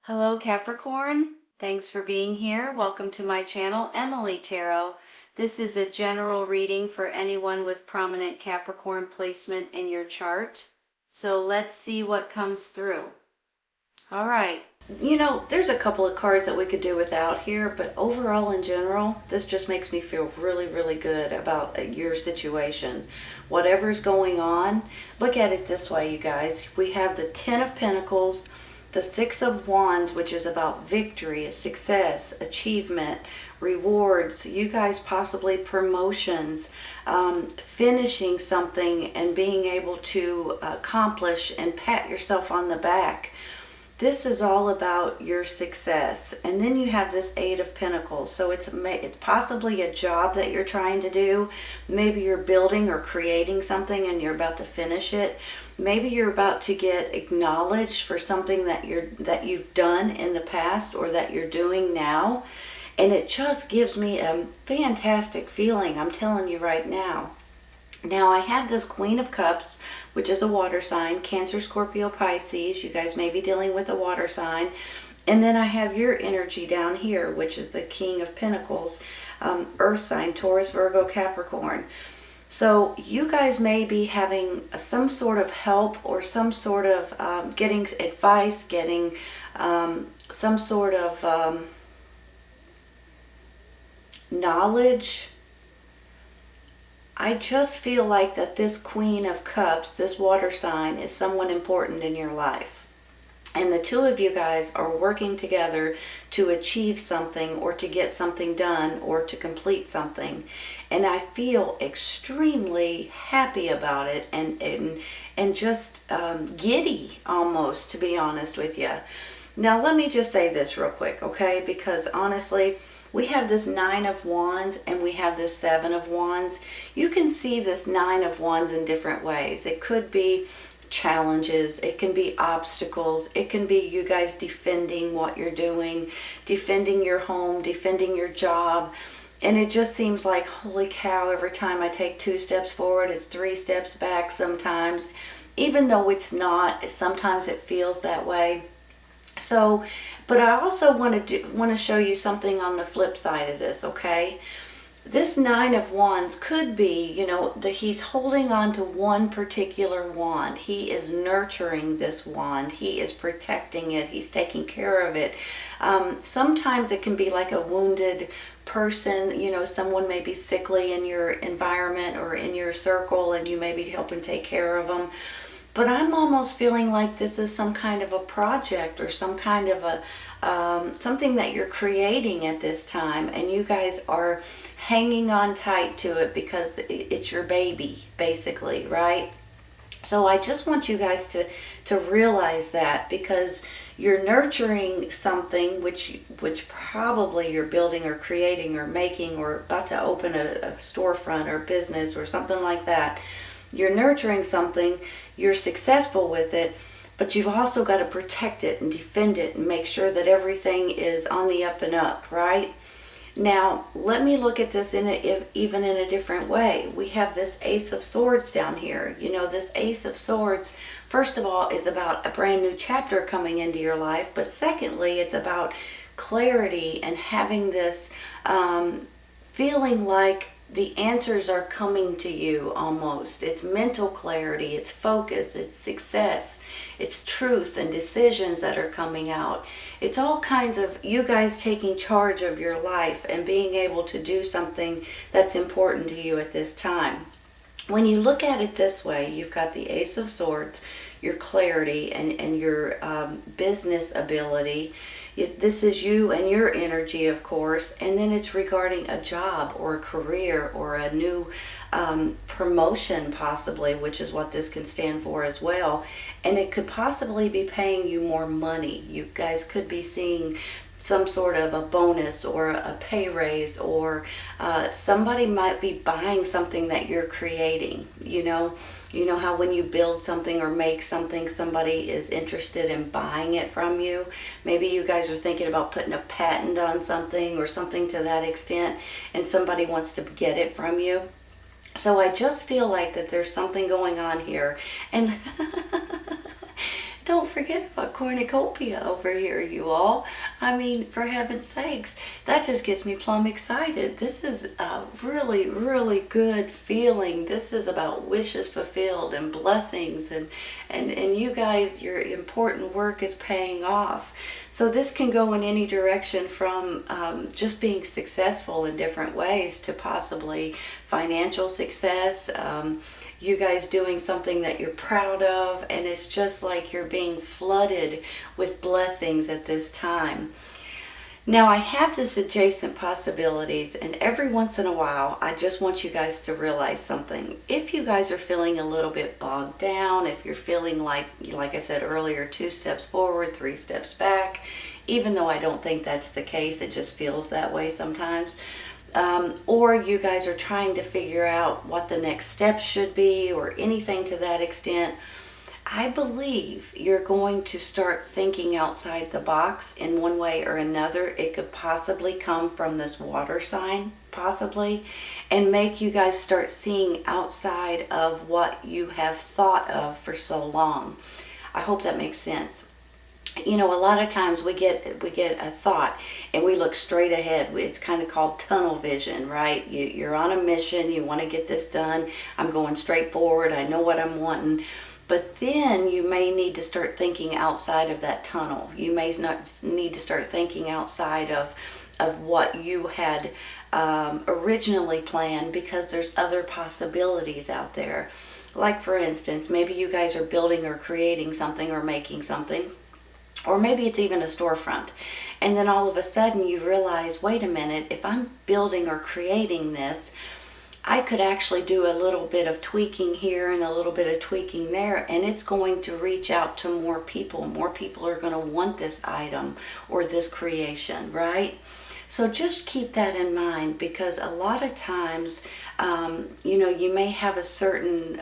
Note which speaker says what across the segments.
Speaker 1: Hello Capricorn, thanks for being here. Welcome to my channel, Emily Tarot. This is a general reading for anyone with prominent Capricorn placement in your chart. So let's see what comes through. All right. There's a couple of cards that we could do without here, but overall in general, this just makes me feel really, really good about your situation. Whatever's going on, look at it this way, you guys. We have the Ten of Pentacles, the Six of Wands, which is about victory, success, achievement, rewards, you guys possibly promotions, finishing something and being able to accomplish and pat yourself on the back. This is all about your success. And then you have this Eight of Pentacles. So it's possibly a job that you're trying to do. Maybe you're building or creating something and you're about to finish it. Maybe you're about to get acknowledged for something that you've done in the past or that you're doing now. And it just gives me a fantastic feeling, I'm telling you right now. Now I have this Queen of Cups, which is a water sign, Cancer, Scorpio, Pisces. You guys may be dealing with a water sign. And then I have your energy down here, which is the King of Pentacles, earth sign, Taurus, Virgo, Capricorn. So you guys may be having some sort of help or some sort of getting advice, getting some sort of knowledge. I just feel like that this Queen of Cups, this water sign, is someone important in your life. And the two of you guys are working together to achieve something or to get something done or to complete something. And I feel extremely happy about it and just giddy almost, to be honest with you. Now let me just say this real quick, okay? Because honestly, we have this Nine of Wands and we have this Seven of Wands. You can see this Nine of Wands in different ways. It could be challenges, it can be obstacles, it can be you guys defending what you're doing, defending your home, defending your job. And it just seems like, holy cow, every time I take 2 steps forward, it's 3 steps back sometimes. Even though it's not, sometimes it feels that way. So, but I also want to show you something on the flip side of this, okay? This Nine of Wands could be, he's holding on to one particular wand. He is nurturing this wand. He is protecting it. He's taking care of it. Sometimes it can be like a wounded person. Someone may be sickly in your environment or in your circle and you may be helping take care of them. But I'm almost feeling like this is some kind of a project or some kind of a something that you're creating at this time, and you guys are hanging on tight to it because it's your baby, basically, right? So I just want you guys to realize that, because you're nurturing something which probably you're building or creating or making or about to open a storefront or business or something like that. You're nurturing something, you're successful with it, but you've also got to protect it and defend it and make sure that everything is on the up and up, right? Now, let me look at this even in a different way. We have this Ace of Swords down here. This Ace of Swords, first of all, is about a brand new chapter coming into your life, but secondly, it's about clarity and having this feeling like the answers are coming to you almost. It's mental clarity, it's focus, it's success, it's truth and decisions that are coming out. It's all kinds of you guys taking charge of your life and being able to do something that's important to you at this time. When you look at it this way, you've got the Ace of Swords, your clarity and your business ability. This is you and your energy, of course, and then it's regarding a job or a career or a new promotion possibly, which is what this can stand for as well. And it could possibly be paying you more money. You guys could be seeing some sort of a bonus or a pay raise, or somebody might be buying something that you're creating. You know how when you build something or make something, somebody is interested in buying it from you. Maybe you guys are thinking about putting a patent on something or something to that extent, and somebody wants to get it from you. So I just feel like that there's something going on here. And don't forget about cornucopia over here, you all. I mean, for heaven's sakes, that just gets me plumb excited. This is a really, really good feeling. This is about wishes fulfilled and blessings, and you guys, your important work is paying off. So this can go in any direction from just being successful in different ways to possibly financial success, you guys doing something that you're proud of, and it's just like you're being flooded with blessings at this time. Now I have this adjacent possibilities, and every once in a while I just want you guys to realize something. If you guys are feeling a little bit bogged down, if you're feeling like I said earlier, 2 steps forward, 3 steps back, even though I don't think that's the case, it just feels that way sometimes. Or you guys are trying to figure out what the next steps should be or anything to that extent, I believe you're going to start thinking outside the box in one way or another. It could possibly come from this water sign, possibly, and make you guys start seeing outside of what you have thought of for so long. I hope that makes sense. You know, a lot of times we get a thought and we look straight ahead. It's kind of called tunnel vision, right? You're on a mission, you want to get this done. I'm going straight forward, I know what I'm wanting. But then you may need to start thinking outside of that tunnel. You may not need to start thinking outside of what you had originally planned, because there's other possibilities out there. Like for instance, maybe you guys are building or creating something or making something, or maybe it's even a storefront. And then all of a sudden you realize, wait a minute, if I'm building or creating this, I could actually do a little bit of tweaking here and a little bit of tweaking there, and it's going to reach out to more people. More people are going to want this item or this creation, right? So just keep that in mind, because a lot of times, you know, you may have a certain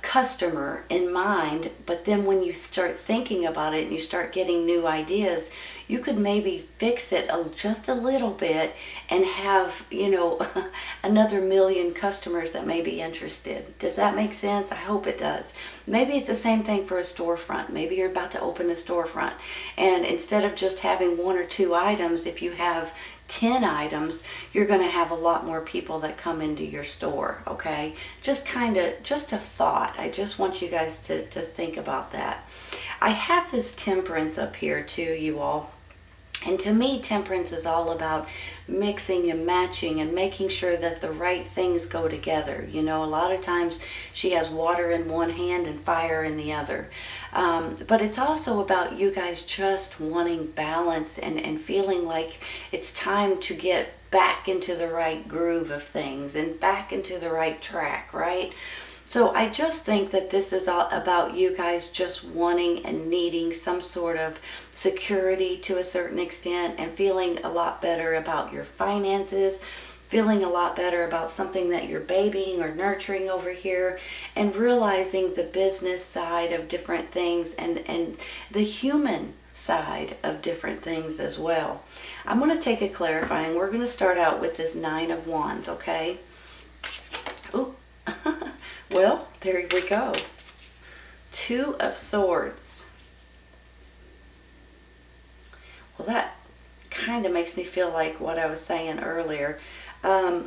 Speaker 1: customer in mind, but then when you start thinking about it and you start getting new ideas, you could maybe fix it just a little bit and have, you know, another million customers that may be interested. Does that make sense? I hope it does. Maybe it's the same thing for a storefront. Maybe you're about to open a storefront, and instead of just having 1 or 2 items, if you have 10 items, you're going to have a lot more people that come into your store, okay? Just a thought. I just want you guys to think about that. I have this temperance up here too, you all. And to me, temperance is all about mixing and matching and making sure that the right things go together. You know, a lot of times she has water in one hand and fire in the other. But it's also about you guys just wanting balance and feeling like it's time to get back into the right groove of things and back into the right track, right? So I just think that this is all about you guys just wanting and needing some sort of security to a certain extent, and feeling a lot better about your finances, feeling a lot better about something that you're babying or nurturing over here, and realizing the business side of different things and the human side of different things as well. I'm going to take a clarifying. We're going to start out with this 9 of Wands, okay? Ooh. Well, there we go. 2 of Swords. Well, that kind of makes me feel like what I was saying earlier. I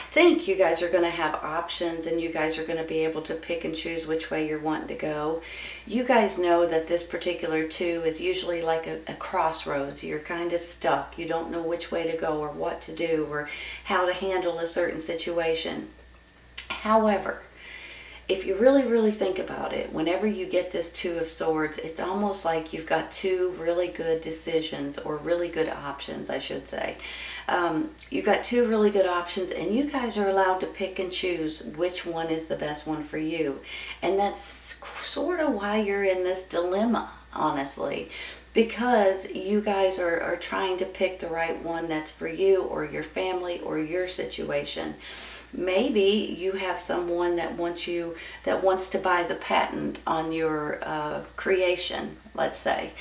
Speaker 1: think you guys are going to have options, and you guys are going to be able to pick and choose which way you're wanting to go. You guys know that this particular 2 is usually like a crossroads. You're kind of stuck. You don't know which way to go or what to do or how to handle a certain situation. However, if you really, really think about it, whenever you get this 2 of Swords, it's almost like you've got 2 really good decisions, or really good options, I should say. You've got 2 really good options, and you guys are allowed to pick and choose which one is the best one for you. And that's sort of why you're in this dilemma, honestly, because you guys are trying to pick the right one that's for you or your family or your situation. maybe you have someone that wants to buy the patent on your creation, let's say.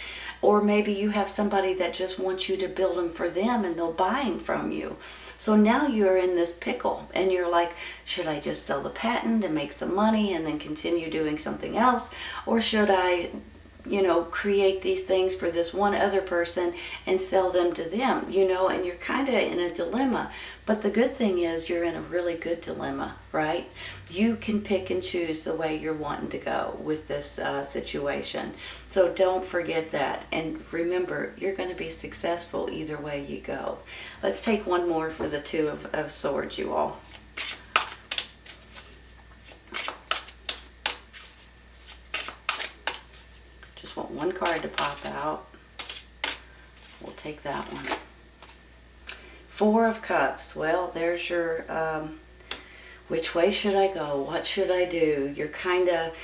Speaker 1: Or maybe you have somebody that just wants you to build them for them and they'll buy them from you. So now you're in this pickle and you're like, should I just sell the patent and make some money and then continue doing something else? Or should I, create these things for this one other person and sell them to them, and you're kind of in a dilemma. But the good thing is you're in a really good dilemma, right? You can pick and choose the way you're wanting to go with this situation. So don't forget that. And remember, you're going to be successful either way you go. Let's take one more for the Two of Swords, you all. Just want one card to pop out. We'll take that one. Four of Cups. Well, there's your, which way should I go? What should I do? You're kind of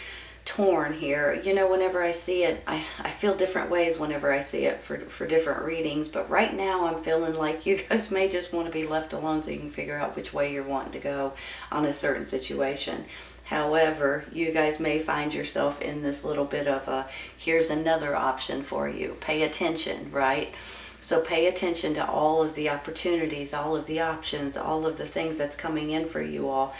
Speaker 1: torn here. Whenever I see it, I feel different ways whenever I see it for different readings. But right now I'm feeling like you guys may just want to be left alone so you can figure out which way you're wanting to go on a certain situation. However, you guys may find yourself in this little bit of a, here's another option for you. Pay attention, right? So pay attention to all of the opportunities, all of the options, all of the things that's coming in for you all.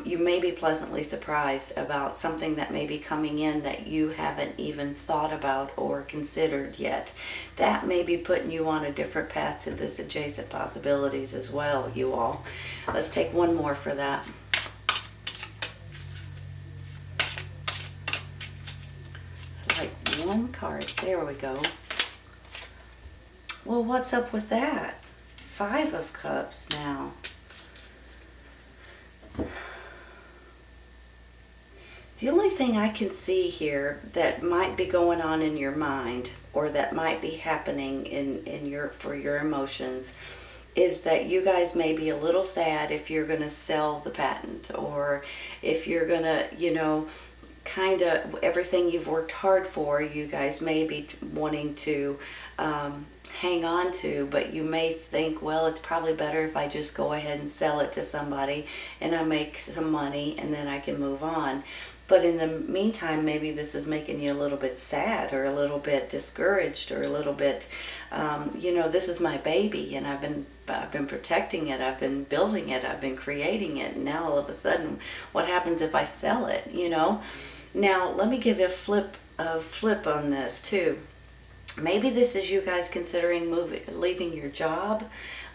Speaker 1: You may be pleasantly surprised about something that may be coming in that you haven't even thought about or considered yet. That may be putting you on a different path to this adjacent possibilities as well, you all. Let's take one more for that. Like one card. There we go. Well, what's up with that? Five of Cups now. The only thing I can see here that might be going on in your mind or that might be happening for your emotions is that you guys may be a little sad if you're going to sell the patent, or if you're going to, kind of everything you've worked hard for, you guys may be wanting to hang on to, but you may think, well, it's probably better if I just go ahead and sell it to somebody and I make some money and then I can move on. But in the meantime, maybe this is making you a little bit sad or a little bit discouraged or a little bit, this is my baby and I've been protecting it, I've been building it, I've been creating it, and now all of a sudden, what happens if I sell it, Now, let me give you a flip on this too. Maybe this is you guys considering leaving your job,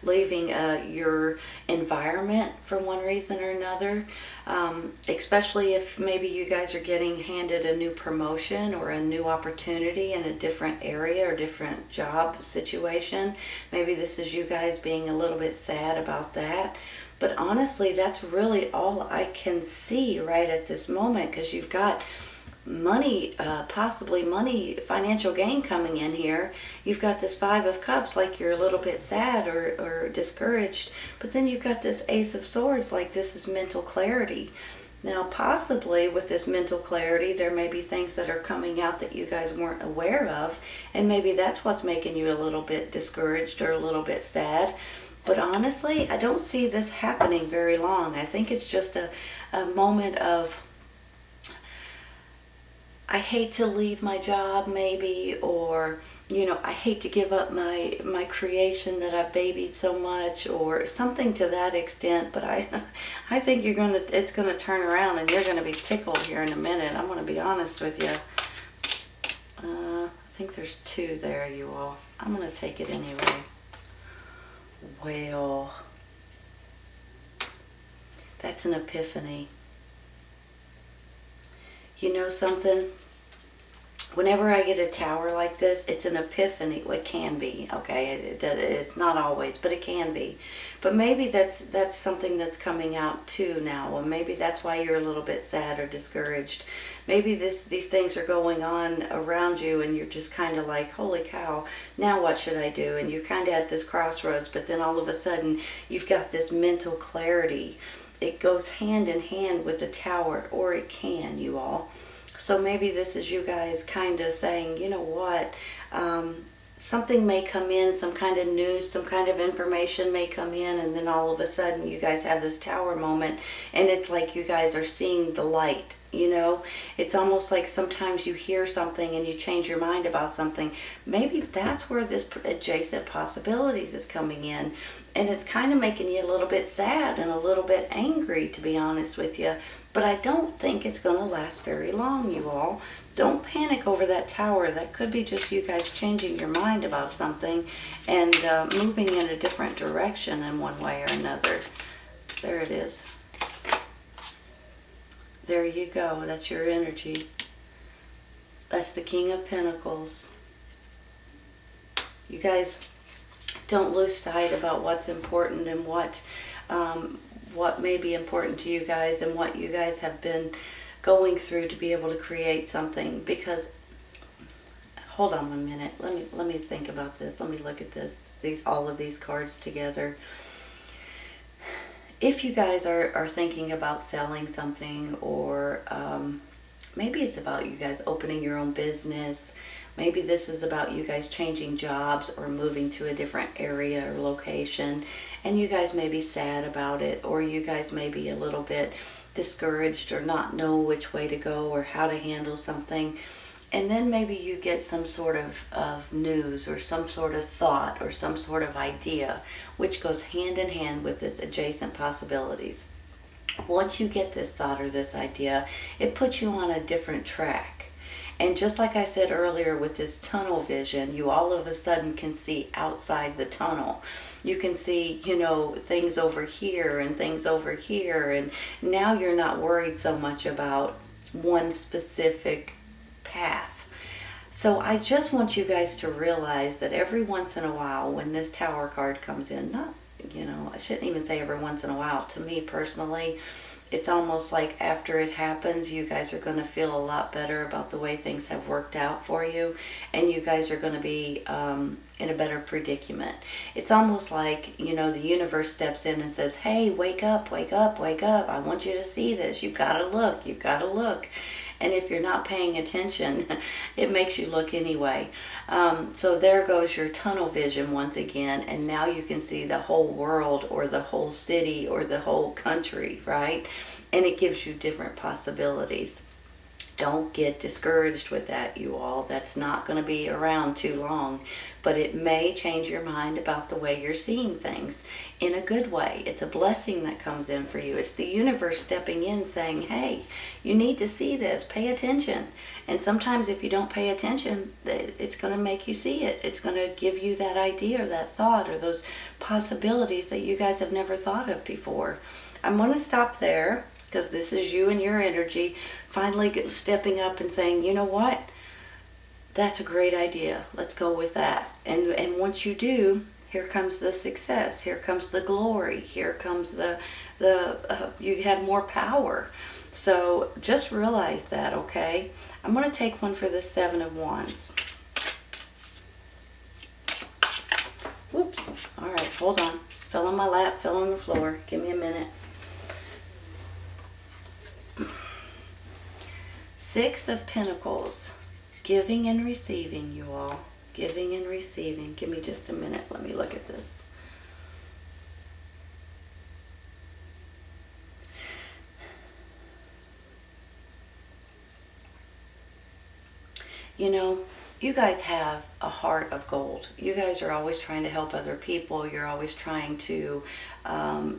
Speaker 1: leaving your environment for one reason or another, especially if maybe you guys are getting handed a new promotion or a new opportunity in a different area or different job situation. Maybe this is you guys being a little bit sad about that. But honestly, that's really all I can see right at this moment, because you've got money, possibly money, financial gain coming in here. You've got this Five of Cups, like you're a little bit sad or discouraged, but then you've got this Ace of Swords, like this is mental clarity. Now, possibly with this mental clarity, there may be things that are coming out that you guys weren't aware of, and maybe that's what's making you a little bit discouraged or a little bit sad. But honestly, I don't see this happening very long. I think it's just a moment of, I hate to leave my job maybe, or, I hate to give up my creation that I've babied so much, or something to that extent. But I think it's gonna turn around and you're gonna be tickled here in a minute. I'm gonna be honest with you. I think there's two there, you all. I'm gonna take it anyway. Well, that's an epiphany. You know something? Whenever I get a tower like this, it's an epiphany. Well, it can be, okay? It's not always, but it can be. But maybe that's something that's coming out too now. Well, maybe that's why you're a little bit sad or discouraged. Maybe these things are going on around you and you're just kind of like, holy cow, now what should I do? And you're kind of at this crossroads, but then all of a sudden you've got this mental clarity. It goes hand in hand with the tower, or it can, you all. So maybe this is you guys kind of saying, you know what, something may come in, some kind of news, some kind of information may come in, and then all of a sudden you guys have this tower moment, and it's like you guys are seeing the light, you know? It's almost like sometimes you hear something and you change your mind about something. Maybe that's where this adjacent possibilities is coming in, and it's kind of making you a little bit sad and a little bit angry, to be honest with you. But I don't think it's going to last very long, you all. Don't panic over that tower. That could be just you guys changing your mind about something and moving in a different direction in one way or another. There it is. There you go. That's your energy. That's the King of Pentacles. You guys don't lose sight about what's important and what may be important to you guys and what you guys have been going through to be able to create something. Because, hold on 1 minute, let me think about this. Let me look at this, all of these cards together. If you guys are thinking about selling something, or maybe it's about you guys opening your own business, maybe this is about you guys changing jobs or moving to a different area or location, and you guys may be sad about it, or you guys may be a little bit discouraged or not know which way to go or how to handle something. And then maybe you get some sort of news or some sort of thought or some sort of idea, which goes hand in hand with this adjacent possibilities. Once you get this thought or this idea, it puts you on a different track. And just like I said earlier with this tunnel vision, you all of a sudden can see outside the tunnel. You can see, you know, things over here and things over here. And now you're not worried so much about one specific path. So I just want you guys to realize that every once in a while when this Tower card comes in, not, you know, I shouldn't even say every once in a while. To me personally, it's almost like after it happens, you guys are going to feel a lot better about the way things have worked out for you, and you guys are going to be in a better predicament. It's almost like, you know, the universe steps in and says, hey, wake up, wake up, wake up. I want you to see this. You've got to look. You've got to look. And if you're not paying attention, it makes you look anyway. So there goes your tunnel vision once again, and now you can see the whole world or the whole city or the whole country, right? And it gives you different possibilities. Don't get discouraged with that, you all. That's not going to be around too long, but it may change your mind about the way you're seeing things in a good way. It's a blessing that comes in for you. It's the universe stepping in saying, hey, you need to see this. Pay attention. And sometimes if you don't pay attention, it's going to make you see it. It's going to give you that idea or that thought or those possibilities that you guys have never thought of before. I'm going to stop there, because this is you and your energy finally stepping up and saying, you know what? That's a great idea. Let's go with that. And once you do, here comes the success. Here comes the glory. Here comes you have more power. So just realize that, okay? I'm going to take one for the Seven of Wands. Whoops. All right, hold on. Fell on my lap, fell on the floor. Give me a minute. Six of Pentacles. Giving and receiving, you all. Giving and receiving. Give me just a minute. Let me look at this. You know, you guys have a heart of gold. You guys are always trying to help other people. You're always trying to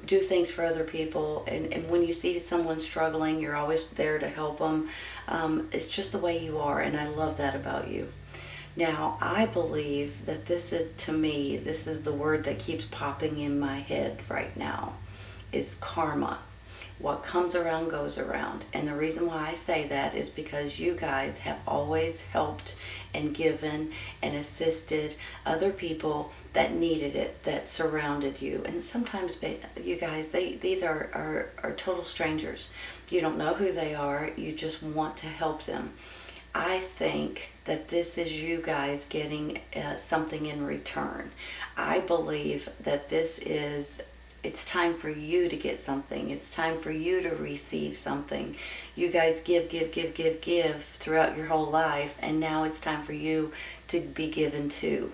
Speaker 1: do things for other people. And when you see someone struggling, you're always there to help them. It's just the way you are, and I love that about you. Now, I believe that this is, to me, this is the word that keeps popping in my head right now, is karma. What comes around goes around. And the reason why I say that is because you guys have always helped and given and assisted other people that needed it, that surrounded you. And sometimes, you guys, these are total strangers. You don't know who they are. You just want to help them. I think that this is you guys getting something in return. I believe that this is, it's time for you to get something. It's time for you to receive something. You guys give throughout your whole life, and now it's time for you to be given to.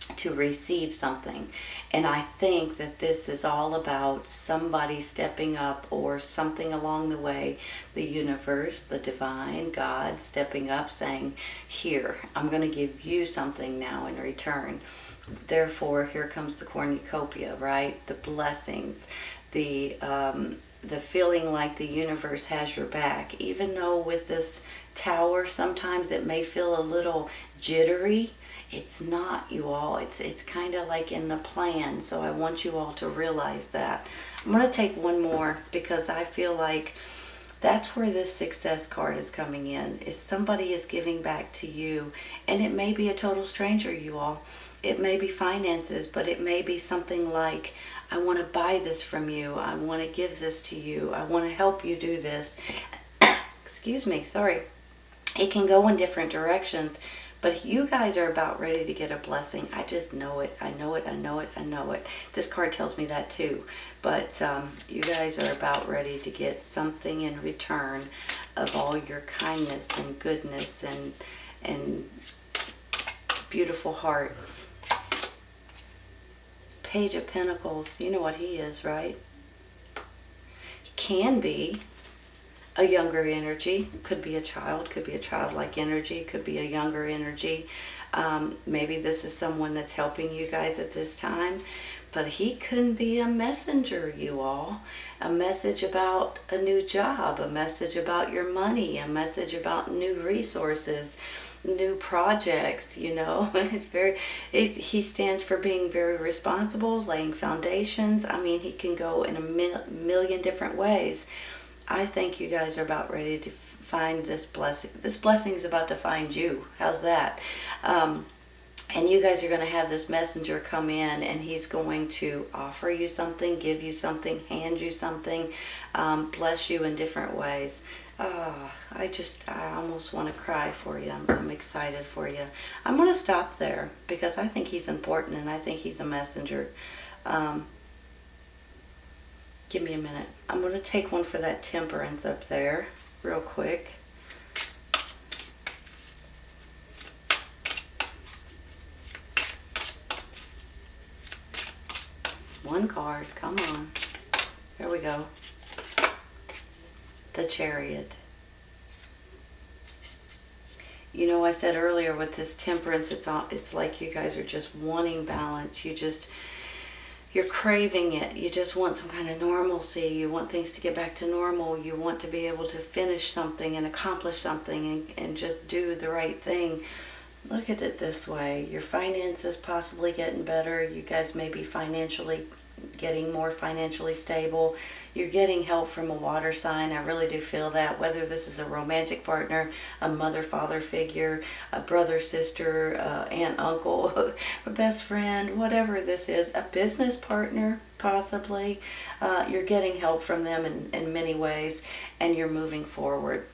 Speaker 1: to receive something. And I think that this is all about somebody stepping up, or something along the way, the universe, the divine, God stepping up saying, here, I'm going to give you something now in return. Therefore, here comes the cornucopia, right? The blessings, the feeling like the universe has your back. Even though with this tower, sometimes it may feel a little jittery, it's not, you all. It's kind of like in the plan. So I want you all to realize that. I'm going to take one more, because I feel like that's where this success card is coming in. Is somebody is giving back to you, and it may be a total stranger, you all. It may be finances, but it may be something like, I want to buy this from you. I want to give this to you. I want to help you do this. Excuse me, sorry. It can go in different directions, but you guys are about ready to get a blessing. I just know it. I know it. I know it. I know it. This card tells me that too. But you guys are about ready to get something in return of all your kindness and goodness and beautiful heart. Page of Pentacles. You know what he is, right? He can be a younger energy. Could be a child. Could be a childlike energy. Could be a younger energy. Maybe this is someone that's helping you guys at this time. But he couldn't be a messenger, you all. A message about a new job. A message about your money. A message about new resources. New projects, you know. He stands for being very responsible, laying foundations. I mean, he can go in a million different ways. I think you guys are about ready to find this blessing. This blessing is about to find you. How's that? And you guys are going to have this messenger come in, and he's going to offer you something, give you something, hand you something, bless you in different ways. I almost want to cry for you. I'm excited for you. I'm going to stop there, because I think he's important, and I think he's a messenger. Give me a minute. I'm going to take one for that Temperance up there real quick. One card. Come on. There we go. The Chariot. You know, I said earlier with this Temperance, it's like you guys are just wanting balance. You're craving it. You just want some kind of normalcy. You want things to get back to normal. You want to be able to finish something and accomplish something and just do the right thing. Look at it this way. Your finances possibly getting better. You guys may be getting more financially stable. You're getting help from a water sign. I really do feel that. Whether this is a romantic partner, a mother-father figure, a brother, sister, aunt, uncle, a best friend, whatever this is, a business partner possibly. You're getting help from them in many ways, and you're moving forward.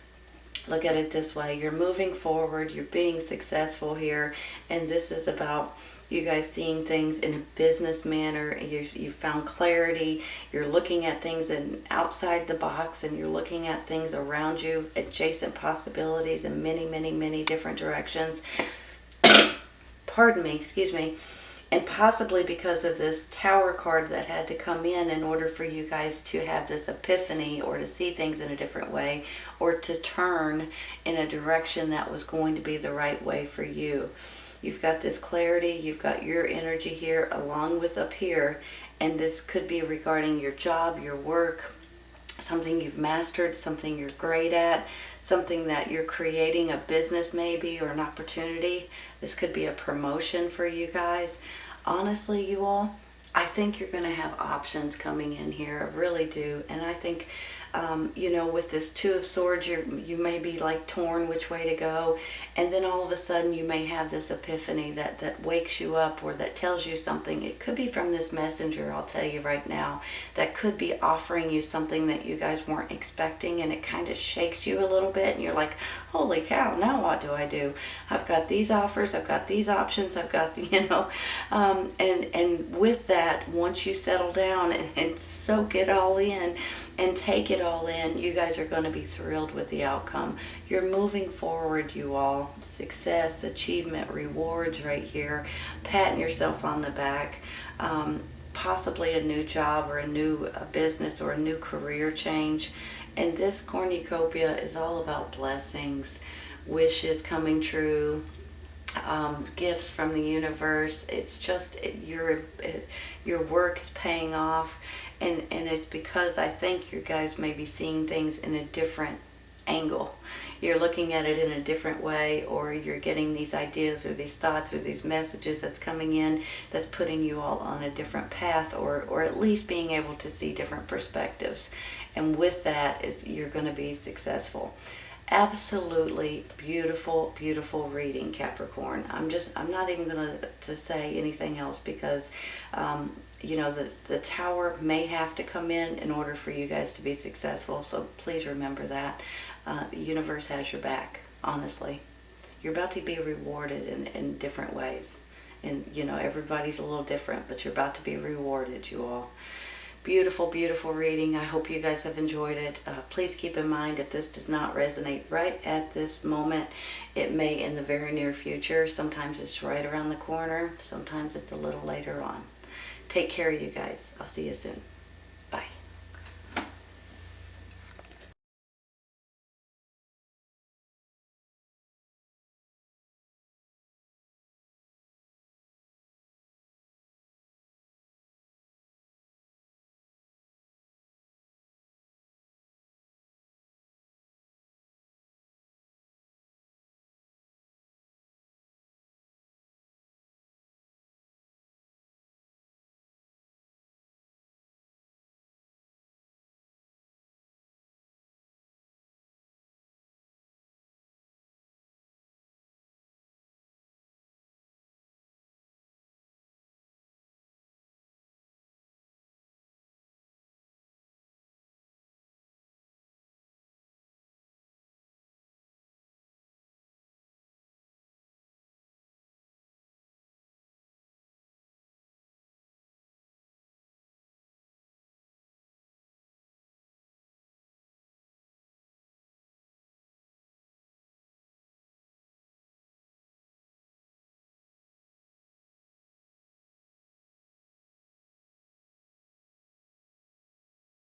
Speaker 1: Look at it this way. You're moving forward. You're being successful here, and this is about you guys seeing things in a business manner. You found clarity. You're looking at things outside the box, and you're looking at things around you, adjacent possibilities in many, many, many different directions. Pardon me, excuse me. And possibly because of this Tower card that had to come in order for you guys to have this epiphany, or to see things in a different way, or to turn in a direction that was going to be the right way for you. You've got this clarity, you've got your energy here along with up here, and this could be regarding your job, your work, something you've mastered, something you're great at, something that you're creating, a business maybe, or an opportunity. This could be a promotion for you guys. Honestly, you all, I think you're going to have options coming in here. I really do. And I think, you know, with this Two of Swords, you may be like torn which way to go. And then all of a sudden you may have this epiphany that wakes you up, or that tells you something. It could be from this messenger, I'll tell you right now, that could be offering you something that you guys weren't expecting, and it kind of shakes you a little bit, and you're like, holy cow, now what do I do? I've got these offers, I've got these options, I've got, you know, and with that, once you settle down and soak it all in and take it it all in, you guys are going to be thrilled with the outcome. You're moving forward, you all. Success, achievement, rewards right here. Patting yourself on the back. Possibly a new job or a new business or a new career change. And this cornucopia is all about blessings, wishes coming true, gifts from the universe. It's just your work is paying off, and it's because I think you guys may be seeing things in a different angle. You're looking at it in a different way, or you're getting these ideas or these thoughts or these messages that's coming in that's putting you all on a different path, or at least being able to see different perspectives. And with that, you're going to be successful. Absolutely beautiful, beautiful reading, Capricorn. I'm not even going to say anything else, because you know, the tower may have to come in order for you guys to be successful. So please remember that. The universe has your back, honestly. You're about to be rewarded in different ways. And, you know, everybody's a little different, but you're about to be rewarded, you all. Beautiful, beautiful reading. I hope you guys have enjoyed it. Please keep in mind, if this does not resonate right at this moment, it may in the very near future. Sometimes it's right around the corner. Sometimes it's a little later on. Take care, you guys. I'll see you soon.